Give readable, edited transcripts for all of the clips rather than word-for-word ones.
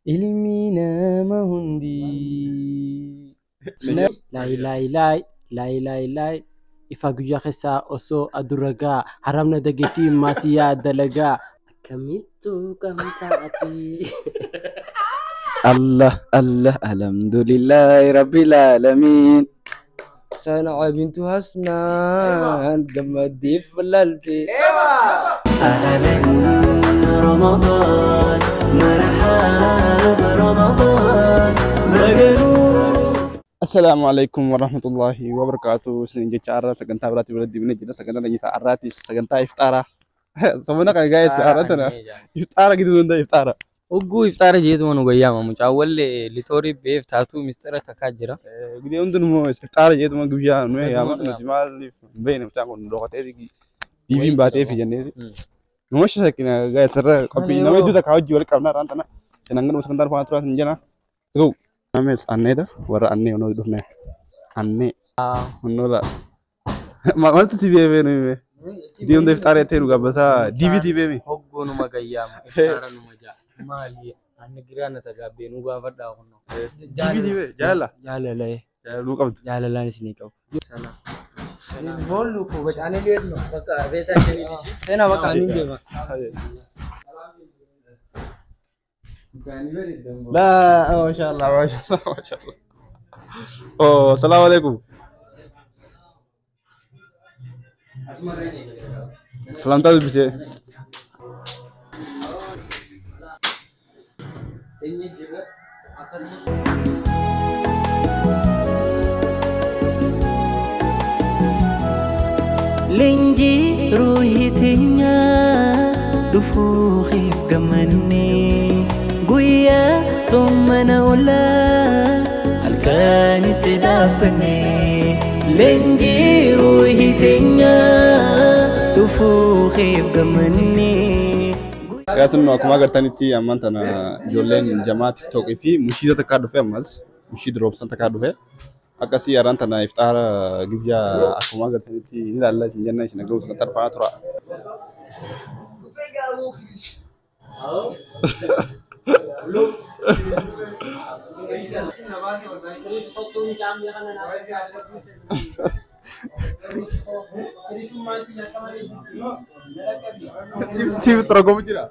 ilmi nama hundi. Laay ifa guyyaa keessaa osoo aduragaa haramna dageetii maasiyaa dalagaa akkamittuu kamtaati. الله الله الحمد لله رب العالمين. Sana bintu Hasnan gamadi falalti. أهلا رمضان مرحبا رمضان مغروب. السلام عليكم ورحمة الله وبركاته. سنجي شعرة سكنتا براتي بردي بنجي سكنتا نجي سعراتي سكنتا إفطارا. سمونا كان جاي سعراتنا إفطارا كده وندا إفطارا. Oguu iftaara jeetu manu gayyaama mucaa wallee litorii beef taatu mistira takkaa jira. Gede hundun mo إفطارا جيتو ما قبيا نوي يا ما نسمع بين بتاع كون دوقتي دي ديفين باتي في جنة. نمشي سكينة جاي سر قبي نوي دودا كاوج ولا كارنا رانتنا. سنانغن سكنتا فان تراث نجنا. تقول نامس أني ده ورا أني ونو دوفنا. أني ونو لا. ما تسيبيه بيني. دي وندا إفطار يتيرو قبضة DVD بيمي. Oguu numa gayyaama iftaara numa jaa. Maali anni giraana tagaabbee nu gaafadhaa kunno. DVD jala. Jaalalaa. Lu qabdu. Jaalalaan isinii qabu. Sana. Boollu ko bacaan leerno bakka beetaa kenni. Seenaa bakka ani deema. لا ما شاء الله ما شاء الله ما شاء الله. أوه السلام عليكم. سلام تازو بيسي. لنجي روحي تنيا دفوخي بقمني قويا ثم نولا الكاني سدابني لنجي روحي تنيا دفوخي بقمني. يا سنو كما قرتني أمان تنا جولين جماعة تيك توك في مشيدة تكادو في أمس مشيد روبسان تكادو في أكاسي أران تنا إفطار جبجا كما قرتني إلى الله جنة إيش نقول سنتر فاتورا. سيف تراكم جرا.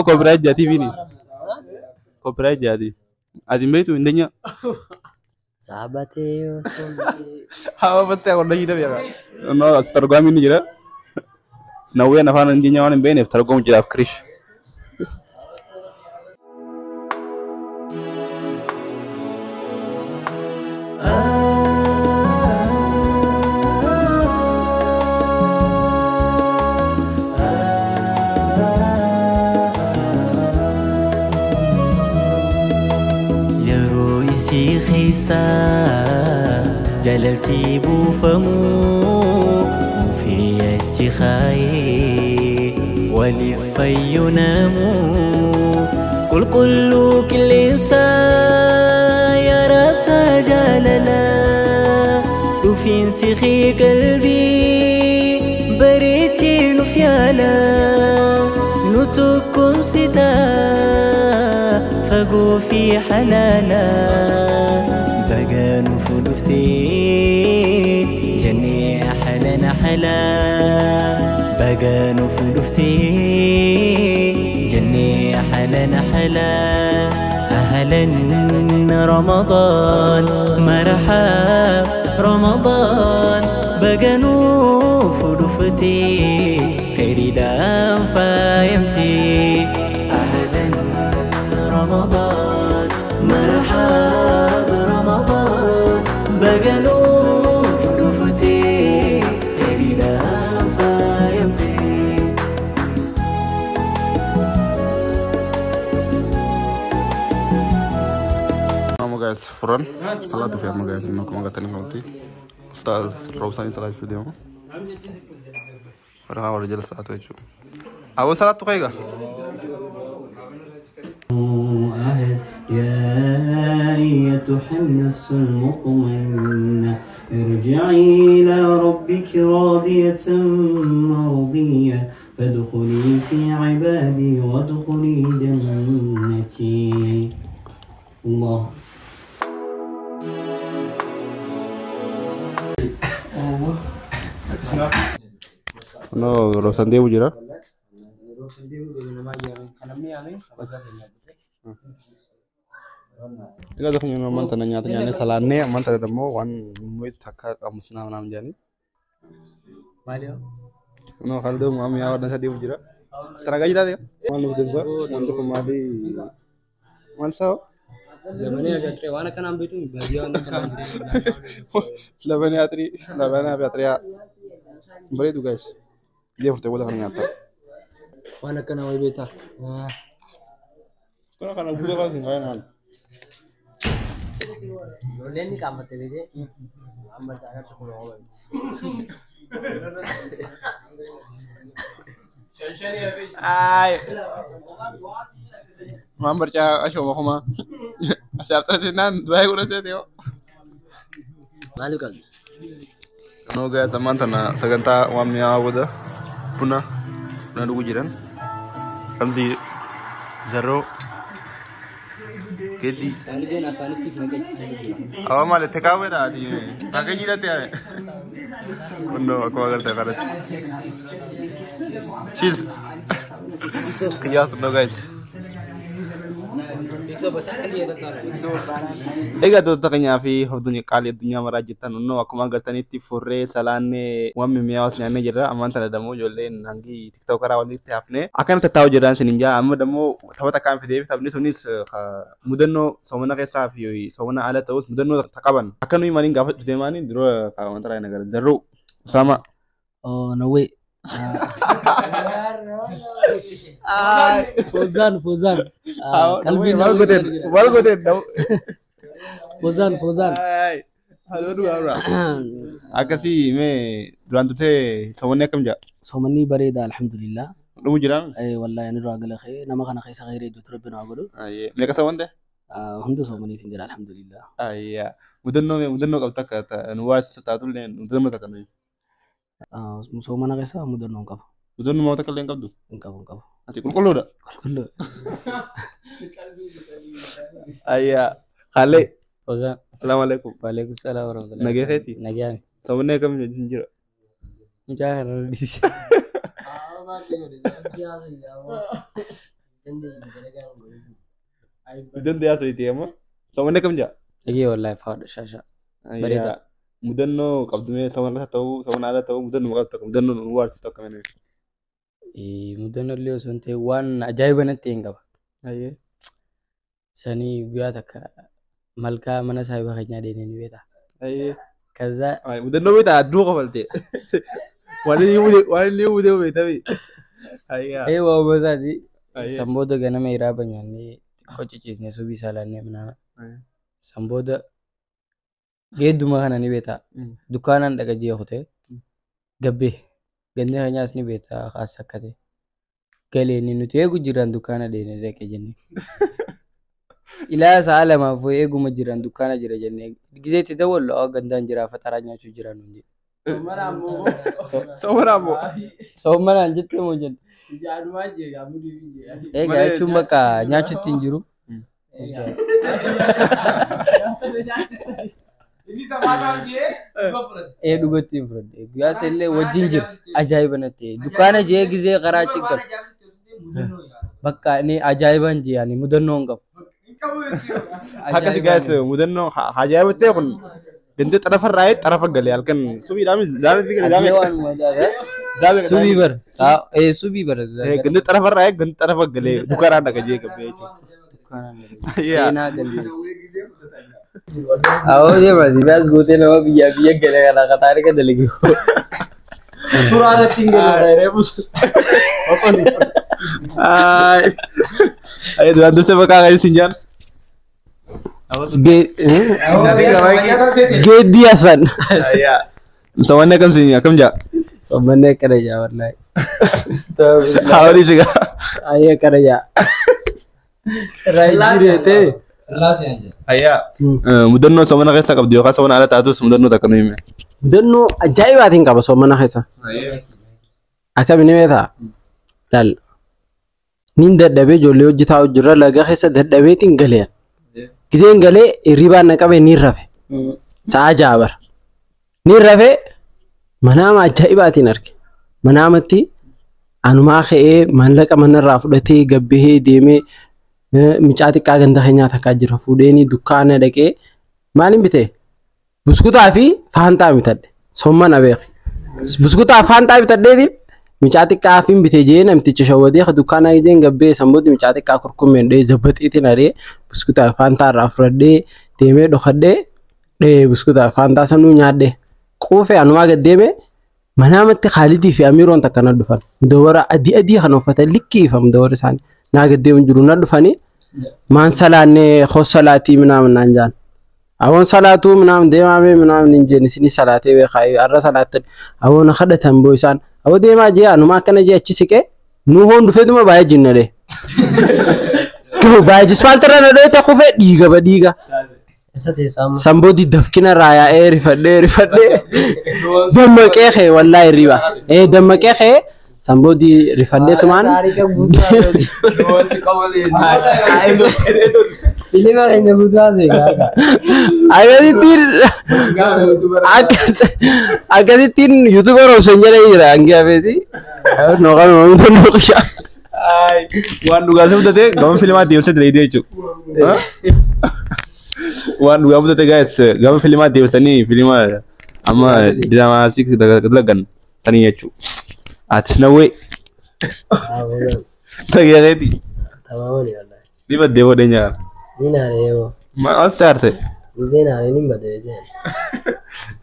كوبرايت جاتي فيني. كوبرايت جاتي. أدين بيتو إندنيا. Sahabatee osoo. بس يا والله يدا بيا. أنا تراكم إني جرا. نويا نفعنا إندنيا وانا بين تراكم جرا في كريش. جللتي بوفمو مفيتي خاي ولفي ينامو كل إنسان يا رب سجللا وفين سخي قلبي بريتي نفيالا نتكم ستا فقو في حلالا بقانو فلفتي جني أحلى نحلا بقانو فلفتي جني أحلى نحلا أهلا رمضان مرحب رمضان بقانو فلفتي خيري دام فايمتي أهلا رمضان مرحب رمضان بقالو فلوفتي غيرنا فايمتي. Kamu guys, Furan, salah tuh ya, guys. Mau kamu katakan nanti, Ustaz Rousani salah video. Orang awal jelas satu itu. Awal salah tuh kayak gak? يا أيتها النفس المطمئنة ارجعي إلى ربك راضية مرضية فادخلي في عبادي وادخلي جنتي. الله. No, Rosan dia bujira. Ila dah punya nama tanah nyata salane aman tak ada mau wan muit thakak amusna nam jani. No kalau mami awak dan dia bujira. Teraga jita dia. Malu betul sah. Untuk kemari. Mansa. Lemane Beatria wana kan ambitu bagian kan Lemane Beatria. Beri tu guys. Dia forte bola kan nyata. wana kan awal beta. Kalau buka kan tinggal kan. Boleh ni kamu tadi je. Ambil cara cukup awal. Ay. Mambar cha asho mo kuma. Asha ta nan dua gura se teo. Malu kan. No ga teman-teman saganta wamnya awuda. Puna dulu jiran. Ramzi zero. Kedi. Ani dia nak fani tif nak. Awak malah tekawe dah tu. Tak kena jiran tiada. No, aku agar tekarat. Cheese. Kiyas no guys. Ikso besar dia tak tahu. Ega tu tak kena fi dunia kali dunia merajitan. No, aku agar tani tifure salane wami miawas ni ane jera aman tak ada demo jolen nangi TikTok karawal ni tiapne. Akan tetau jeran seninja. Amma demo tahu tak kan video tapi tunis mudanno somana kesa fi somana ala tahu mudanno takaban. Akan ni maning gafat tu mani dulu kawan terai negara zero sama. Oh no way. Fozan. Walgoden. Fozan. Halo dua orang. Akasi me duran tu te somane kam ja. Somani barida alhamdulillah. Lu jiran? Wallahi ni ruang lekhe. Nama kana khaisa ghairi dutra bina agudu. Mereka sawan deh. Hundu somani sindir alhamdulillah. Iya. Mudanno kab tak kata nuwas statul len mudanno tak kan. Somana khaisa mudanno kab. Mudanno mau tak kalian kab tu. Kab. Ati kullo dah. Kullu. Iya. Kale. Fozan. Assalamualaikum. Waalaikumsalam warahmatullahi. Nage kheti. Nage. Somane kam jinjira. Jangan di sini. Mudan dia asli tiap mah. Somane kam ja. Lagi wallahi fahad shasha. Berita. Mudanno kabdume somana tahu somana ada tahu mudanno makab tak mudanno luar tak kemana. Mudanno leo sonte wan ajaiban tenga. Iya. Sani biata ka malka mana sahiba kanya dene ni beta. Iya. Kaza. Mudanno beta adu kapalte. Wali ude beta bi. Iya. Wa mazadi. Sambodo gana mai rabanya ni kochi cheese ne subi sala ne mana. Sambodo geedu magana ni beta. Dukanan daga jiya hote. Gabbe. Gande hanyas ni beta khas sakate. Kale ni nuti egu jiran dukana dene deke jenni. Ila saala ma fo egu majiran dukana jira jenne. Gizeti dawol o gandan jira fataranya chu jiran unji. Somara jitte mo jen. Jadu maje ga mudi winje. Ga chumba ka nyachu tinjiru. Ini sama dia. Duga timfrod. Gya selle wajinjir ajaibanate. Dukana je gize karachi kal. Bakka ni ajaiban je yani mudanno ngap. Haka si guys mudanno hajaibate kun. Gende tarafar right tarafar gale kan subi dami zalal dikale dami. Subi bar. Subi bar. Gende tarafar right gende tarafar gale dukara daga je gabe. Iya. Sena gande. Awo dia masih bias gote nama biya gala katare ka dalegi. Turada tinggal rebus. Apa ni? Ayo duan se baka kai sinjan. Gediasan. Iya. Somane kam sinya kam ja. Somane kerja wallahi. Awali juga. Ayo kerja. Rajire te. Selasi aja. Iya. Mudanno somana kaisa kab dio ka somana ala tatus mudanno takanu me. Mudanno ajaiba tin kab somana kaisa. Iya. Aka bini meta. laal nin dadhabee ijoollee hojjetaa hojjirra laga keessa dadhabeetiin galee giseen galee hirribaan na qabee niin rafe sa'a jaabar niin rafe manaama ajaa'ibaatiin arge manaamatti anumaa ka'ee maallaqa manarraa fudhatee gabbahee deemee mucaa xiqqaa ganda keenyaa takkaa jira fuudheenii dukkaana dhaqee maaliin bitee buskutaa fi faantaa bitadhe somma na beeki buskutaa faantaa bitadheetiin mucaa xiqqaa fi bitee jee namticha shawwadee dukkaana ijeen gabbee sammuutti mucaa xiqqaa kurkummeen dhee zabbaxiitiin aree buskutaa faantaa irraa fudhadhee deemee dhokadhee dhee buskutaa faantaa sanuu nyaadhee quufee anumaa gad deemee manaamatti Khaalidii fi Amiroon takka na dhufan mudawwara adii kan uffatan likkiifa mudawwara isaanii naa gad deemuun jiru na dhufanii maan salaannee hos salaatii minaamin naan jaan awon salaatuu minaamin deemaamee minaamin hin jeen isinii salaatee beekaayu arra salaattan awon kadhatan boo isaan awon deemaa jee anumaa akkana jee achi siqee nuu hoon dhufeetuma baay'ee jinna dhee baay'ee jispaaltarra na dhee takku fee dhiiga ba dhiiga Sambodi dafkina raya rifadhe dammaqee kee wallahi riba dammaqee kee sambodi rifadhe tuman ini mah hanya butuh sih kakak agak tin youtuber optionnya lagi rangi apa sih nokan nonton nokya wan duga sudah deh gaman film ada usah dari dia cuk wan duga sudah deh guys gaman film ada usah nih film ama drama sih kedelagan tani ya cuk atas nawe lagi ada di tamam ya Allah di bawah dewa deh nyar ini ada mal start Izin hari ini mbak Dewi Jen.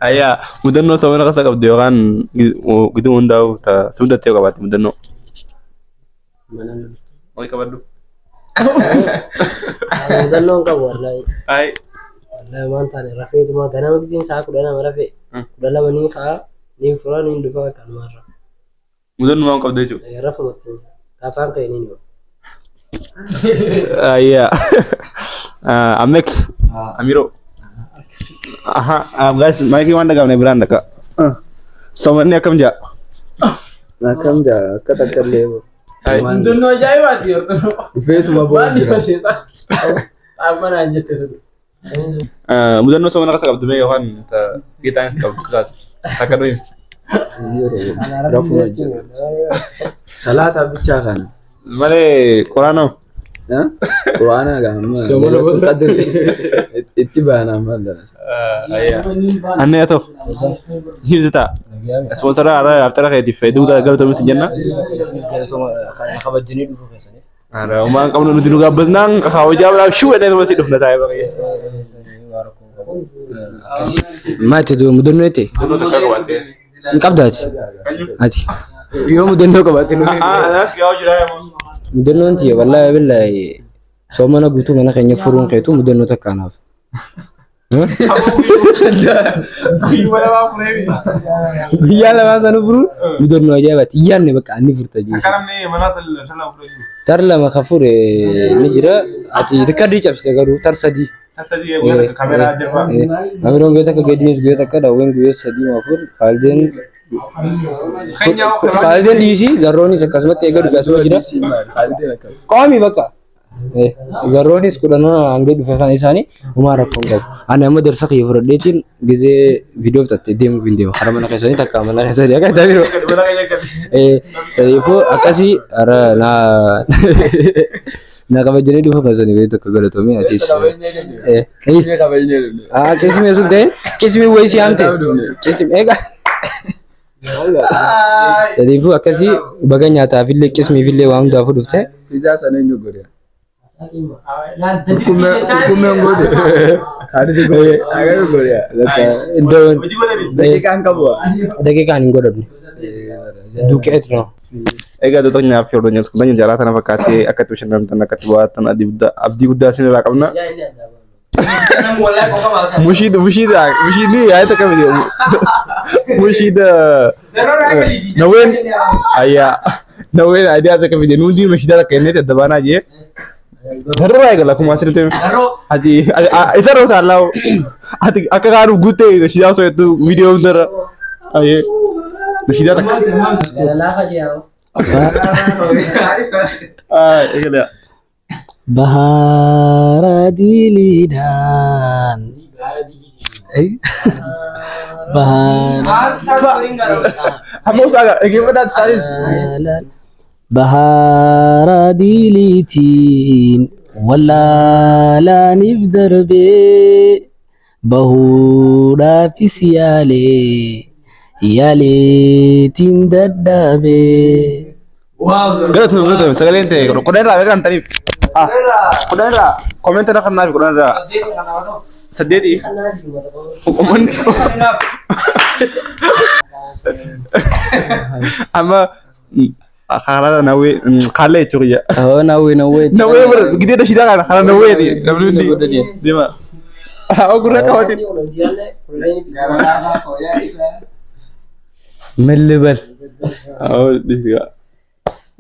Ayah, mudah no sama nak sakap dia kan gitu undau ta sudah tiap kabat mudah no. Mana lu? Mau kabar dulu. Mudah no kau warlai. Ay. Warlai mantan Rafi itu mah karena mungkin saya kuda nama Rafi. Kuda lama nih kah? Nih furan nih dua kan marah. Mudah no mau kau deh cu. Rafi mati. Kapan kayak ini nih? Iya. Amex, Amiro. Aha, guys, mai ki wanda gamne brand ka. Somanne kam ja. Na kam ja kata kar lewo. Dunno jai bati or to. Fe tuma bo jira. Apa aja tuh. Mudan no somana ka sakab dume yohan ta kita ka kas. Sakadoi. Rafu aja. Salat abicha kan. Mare Qur'ano. Quran agama Lailatul Qadr ittiba'ana mandana ayya anne ato hidta sponsor ara aftara kaydi faydu da galto mit janna خبجني دو فسني ara ma kamno nudinu gabbaznan khaw jabra shu ene ma siduf na tay baqiya ما تدو مدنوتي dunu ta ka wate نقبضات هاتي يوم مدنو كباتي ah ya jira ya مدنو انت والله بالله سو ما نغوتو ما نخني فرون كيتو مدنو تكاناف يلا ما زنو فرون مدنو جابت يعني بقى اني فرتجي karamne manatal sala furu تر لما خفور نجرا اتي ريكاردي تشابس تغرو تر سدي tasadi ya kamera jarba امرون بيتا كغدينس بيتا كدا وين بيس سدي مافور خالدين ديسي زروني سكاسمت تيغر فاسو جدا قومي بقى زروني سكودنا انغي دفخان اساني عمر رقم انا ما درسك يفرديتين غدي فيديو تتديم فيديو خرمنا كساني تكامل حسابي كاي تابيرو سيفو اكاسي ارا na kabajene du fakazani wetu kagalatomia atis kesimi sunde kesimi wesi ante kesimi ega sadifu akasi baganya ta ville kesimi ville wa unda fu dufte pizza sanen nyogore kume ngode hadi de gore aga gore laka indon dakika angkabwa dakika ni godobni duke etno ega do tanya fiordo nyos kunanya jarata na fakati akatu shanam tan akatu tan abdi gudda sine la kamna mushid ni ay ta kamidi mushid nawen aya nawen idea ta kamidi nundi mushida ta kenne ta dabana je darro ay gala kuma tirte ati isaro ta law ati akagaru gute shida so tu video dar ay mushida ta La faji ao. eegale Bahara dilidan. Bahara amma usaga eegale salis Bahara dilitin wala la nifdar be bahura fisiyale yale tindadabe. gato sagalente qodera beekan tanif qodera comment na kan nabi qodera sadeti umman amma خلاص نوي خليه شوية نوي نوي جديد شيء ده خلاص نوي دي دي ما أقول لك هادي ملبل دي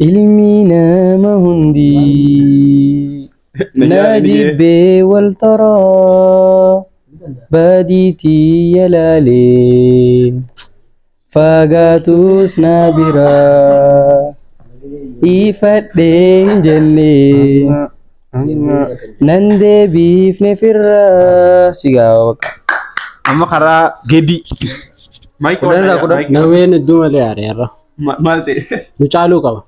إلمينا ما هندي نجيب والترى بديتي يلالين فاقاتوس نابرا إيفادين جني نندي بيف نفرا سيغاوك أما خرا جدي مايك نوين الدوم اللي يارا مالتي نشالو كما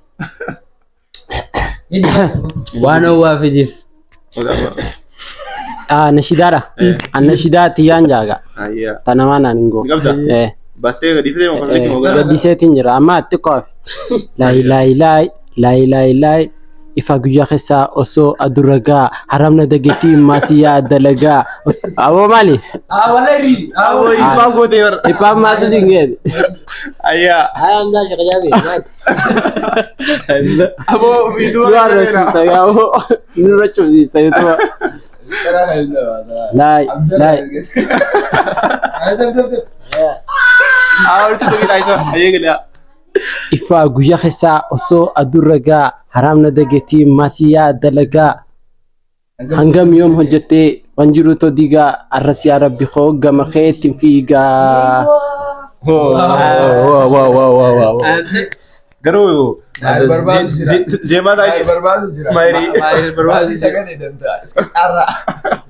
وانا وافجي نشيدارا النشيدات تيان جاغا أيه تنوانا نينغو بس تيجي دي فيديو قد سيتين جرا ما تقف لا ifaguya khisa oso aduraga haramna dageti masiya dalaga abo mali wallahi abo ipa gote yor ipa ma to singed aya ayam da shakajabi abo video luar sista ya abo nura chosista itu lai awal itu kita itu ayo gila ifaguya khisa oso aduraga haramna dageti masiya dalaga hangam yom hojjate wanjiru to diga arras ya rabbi kho gama khetin figa wow garo zema dai mairi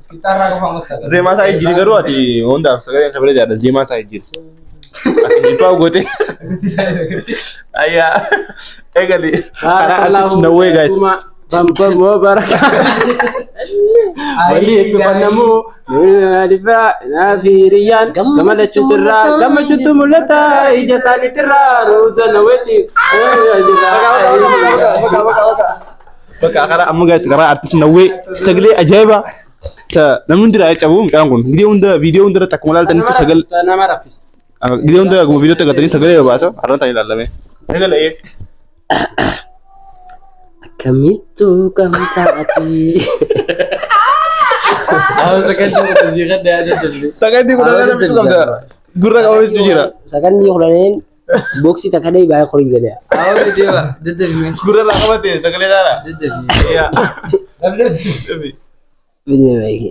sekitar ko famo saga zema sai jiri garo ati onda saga khabare jada zema sai jiri ipa gote aya egali ana nawe guys bam mubarak wali tufanamu nalifa nafiriyan kama la chutra kama chutumulata ijasali tiraru zanawati baka akara amma guys kara artist nawe sagle ajaiba ta namun dira ya chabu kangun video unda takmalal tan sagal na marafis gede unda video ta gatani sagale ba so aran tani lallame egal ye kamitu kam taati aw sakandi ko zigat da ada tulli sagandi ko dala bitu kam da gurra ka wis jira sakandi khulanen boxi takadai ba khori gade aw diwa dedde gurra la ka mate sagale dara dedde ya video baiki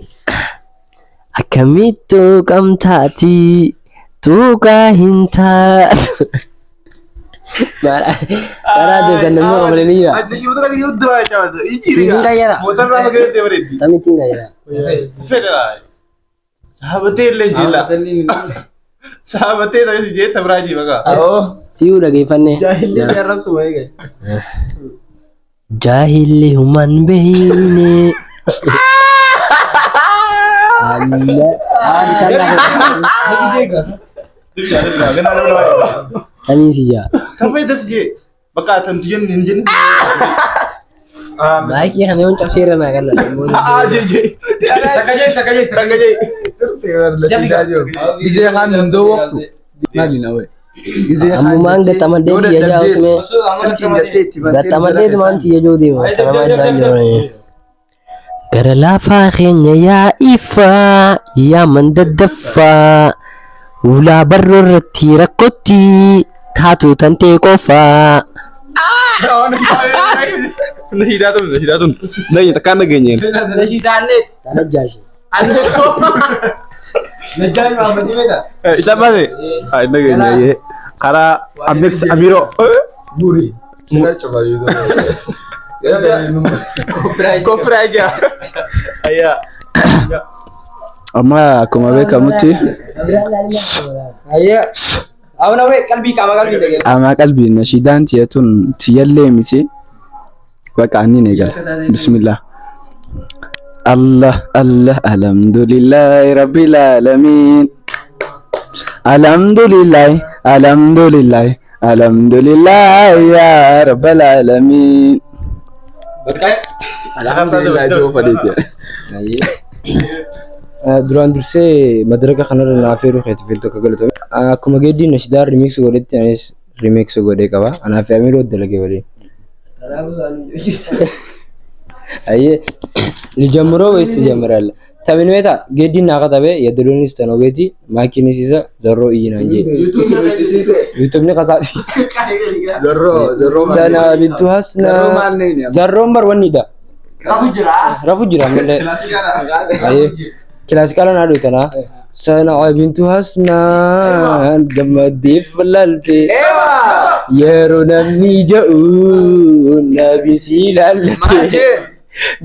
kamitu kam taati tuka hinta para de sanmo kamreni ya adni udra ki udra ya chawad singa yara motar ra gade te bari tami tinga yara federa sahabate le jila sahabate na je tabraji baga aw siu lagi fanne jahil ya rab so hoye jahil human behine Kami sija. Sampai das je. Baka tantiyan ninjin. Baik ya hanya ucap sirah na kan. Je. Takaje. Gize kan ndo waktu nali nawe Amu mangga tamade dia jauh me. Tamade manti ya jauh dia. Tamade jauh. Karela fakhnya ya ifa ya mandadafa ula barur tirakoti tatu tante kofa Nahidatun. Nahi tekan ganyan. nahidanet tanajashi aneso najai mama dimeta Siapa sih? Ay na ganyan ye. Kara Amiro. buri Sila coba gitu. Copyright ya. Ayya. Amma akkuma beekamutti Ayya. Awna we qalbii qaama qalbii dhagee. ama qalbii nashiidaan tiyatun tiyallee miti. Bakka ani ne gal. Bismillah. Allah Allah alhamdulillah rabbil alamin. Alhamdulillah alhamdulillah alhamdulillah ya rabbil alamin. Alhamdulillah coba dia. duraan dursee madaraka kanarra naafeeru xeetu tokko galatu akkuma geeddiin nashidaa remix godhetti anis remix godhee qaba anaaf amiroo dalage waliin ayyee lijamroo wayis tijamraal tamin meeta geeddiin naa qatabe yaduluunis tanobeeti maakiinis isa zarroo iyyinaan jee yuutubni qasaati Zero sana bintu hasna zarroon bar wannidha rafu jira malee ayyee كلاسيكال أنا أدوتنا سنة بنت حسنا جمدي فلالتي يرونا نيجاون نبي سيلالتي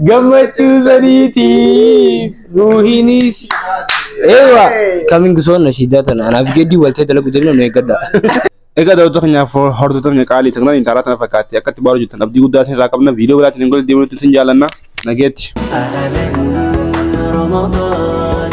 جمدتو زنيتي روحي نيسي إيوه كمين قصون نشيداتنا أنا بجدي والتي تلاقوا دلنا نيجدا Ega da wato kanya for hordo tamnya kali tagna intara tan fakati akati baru jutan abdi gudda sin rakabna video wala tin ngol dimul tin jalanna nageti رمضان